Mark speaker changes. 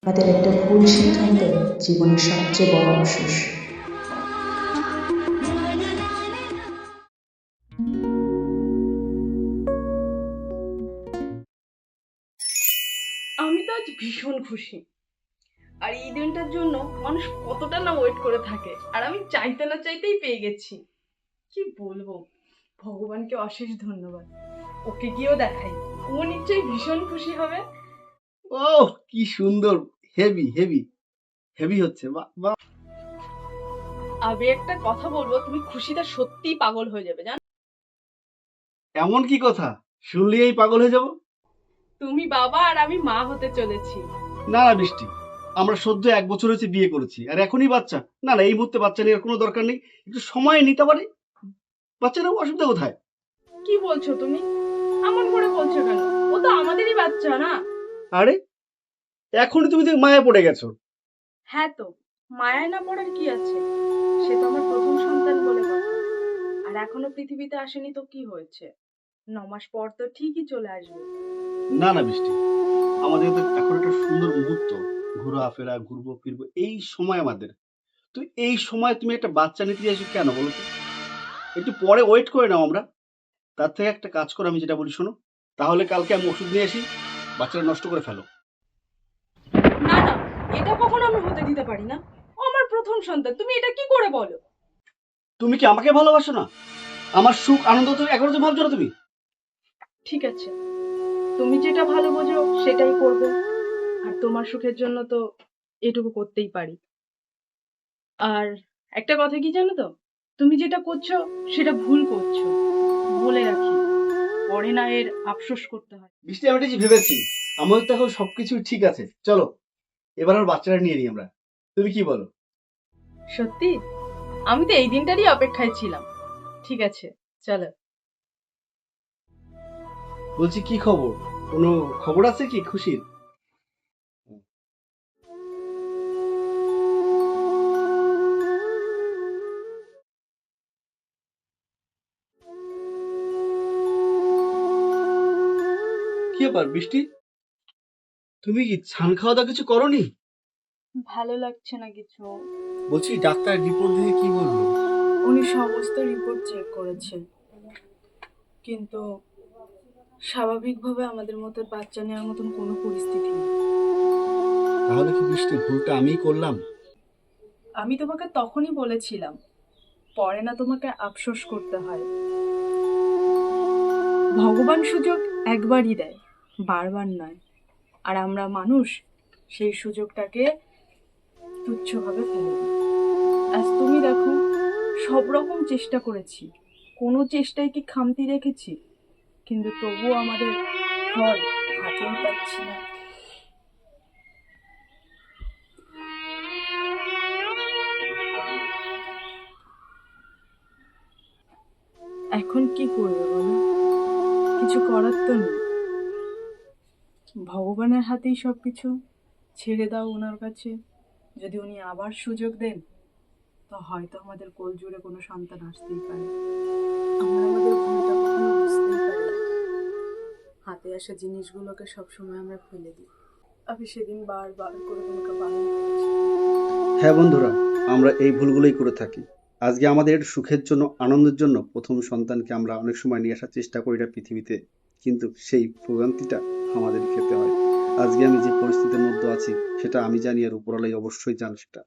Speaker 1: আমাদের একটা ভুল সিদ্ধান্ত জীবনের সবচেয়ে বড় আফসোস।
Speaker 2: আমি তো আজ ভীষণ খুশি। আর এই দিনটার জন্য মানুষ কতটা না ওয়েট করে থাকে, আর আমি চাইতে না চাইতেই পেয়ে গেছি। কি বলবো, ভগবানকে অশেষ ধন্যবাদ। ওকে গিয়েও দেখাই, ও নিশ্চয়ই ভীষণ খুশি হবে।
Speaker 3: ওহ, কি সুন্দর! হেভি হেভি হেভি হচ্ছে। বাহ বাহ!
Speaker 2: আমি একটা কথা বলবো, তুমি খুশিতে সত্যিই পাগল হয়ে যাবে জানো।
Speaker 3: এমন কি কথা? শুনলেই এই পাগল হয়ে যাব?
Speaker 2: তুমি বাবা আর আমি মা হতে চলেছি।
Speaker 3: না না বৃষ্টি, আমরা সদ্য 1 বছর হয়েছে বিয়ে করেছি, আর এখনই বাচ্চা? না না, এই মুহূর্তে বাচ্চা নেওয়ার কোনো দরকার নেই। একটু সময় নিতে পারি। বাচ্চা নেবো, অসুবিধা কোথায়?
Speaker 2: কি বলছো তুমি? এমন করে বলছো কেন? ও তো আমাদেরই বাচ্চা না।
Speaker 3: আরে, এখনই তুমি তো মায়া পড়ে গেছো।
Speaker 2: হ্যাঁ তো, মায়ায় না পড়ার কি আছে? সে তো আমার প্রথম সন্তান বলে কথা। আর এখনো পৃথিবীতে আসেনি তো কি হয়েছে? 9 মাস পর তো ঠিকই চলে আসবে।
Speaker 3: না না বৃষ্টি, আমাদের তো এখন একটা সুন্দর মুহূর্ত। ঘোরাফেরা, ঘুরবো ফিরবো, এই সময় আমাদের। তো এই সময় তুমি একটা বাচ্চা নিতে চাইছো কেন বলো তো? একটু পরে ওয়েট করে নাও আমরা। তার থেকে একটা কাজ করো, আমি যেটা বলি শোনো। তাহলে কালকে আমি ওষুধ নিয়ে আসি, বাচ্চাটা নষ্ট করে ফেলো।
Speaker 2: না না, এটা কখনো আমি হতে দিতে পারি না। ও আমার প্রথম সন্তান, তুমি এটা কি করে বলো?
Speaker 3: তুমি কি আমাকে ভালোবাসো না? আমার সুখ আনন্দ তো এখনো তো ভাবছো না তুমি?
Speaker 2: ঠিক আছে, তুমি যেটা ভালো বোঝো সেটাই করবে। আর তোমার সুখের জন্য তো এটুকু করতেই পারি। আর একটা কথা কি জানো তো, তুমি যেটা করছো সেটা ভুল করছো। বলে রাখি, পরে না এর আফসোস করতে হয়।
Speaker 3: বৃষ্টি, আমি এটা যে ভেবেছি, আমাদের তো এখন সবকিছু ঠিক আছে। চলো এবার আর বাচ্চাটা নিয়ে নিই আমরা। তুমি কি বলো?
Speaker 2: সত্যি, আমি তো এই দিনটারই অপেক্ষায় ছিলাম। ঠিক আছে, চলো।
Speaker 3: বলছি, কি খবর? কোনো খবর আছে কি খুশির? কি ব্যাপার বৃষ্টি, তুমি কি ছান খাওয়া দাওয়া কিছু করনি?
Speaker 2: ভালো লাগছে না কিছু।
Speaker 3: বলছি, ডাক্তার রিপোর্ট দেখে কি বললো?
Speaker 2: উনি সমস্ত রিপোর্ট চেক করেছেন, কিন্তু স্বাভাবিকভাবে আমাদের মতো বাচ্চা নেওয়ার মতন কোনো পরিস্থিতি নেই।
Speaker 3: তাহলে কি বৃষ্টি, ভুলটা আমিই করলাম?
Speaker 2: আমি তোমাকে তখনই বলেছিলাম, পরে না তোমাকে আফসোস করতে হয়। ভগবান সুযোগ একবারই দেয়, বারবার নয়। আর আমরা মানুষ সেই সুযোগটাকে তুচ্ছভাবে ফেলে দিই। আজ তুমি দেখো, সব রকম চেষ্টা করেছি, কোনো চেষ্টায় কি খামতি রেখেছি? কিন্তু তবুও আমাদের ফল হাতেই পাচ্ছি না। এখন কি করবে বলো? কিছু করার তো নেই। ভগবানের হাতেই সবকিছু, ছেড়ে দাও ওনার কাছে। যদি উনি আবার সুযোগ দেন, তো হয়তো আমাদের কোল জুড়ে কোনো সন্তান আসতেই পারে। আমরা আমাদের ভুলটা কখনো বুঝতেই পারি না। হাতে আসা জিনিসগুলোকে সবসময় আমরা ফেলে দিই। আমি সেদিন বারবার করে তোমাকে বারণ করেছি।
Speaker 3: হ্যাঁ বন্ধুরা, আমরা এই ভুলগুলোই করে থাকি। আজকে আমাদের সুখের জন্য, আনন্দের জন্য প্রথম সন্তানকে আমরা অনেক সময় নিয়ে আসার চেষ্টা করি না পৃথিবীতে, কিন্তু সেই ভোগান্তিটা আমাদের খেতে হয়। আজকে আমি যে পরিস্থিতির মধ্যে আছি সেটা আমি জানি, আর উপরওয়ালাই অবশ্যই জানে সেটা।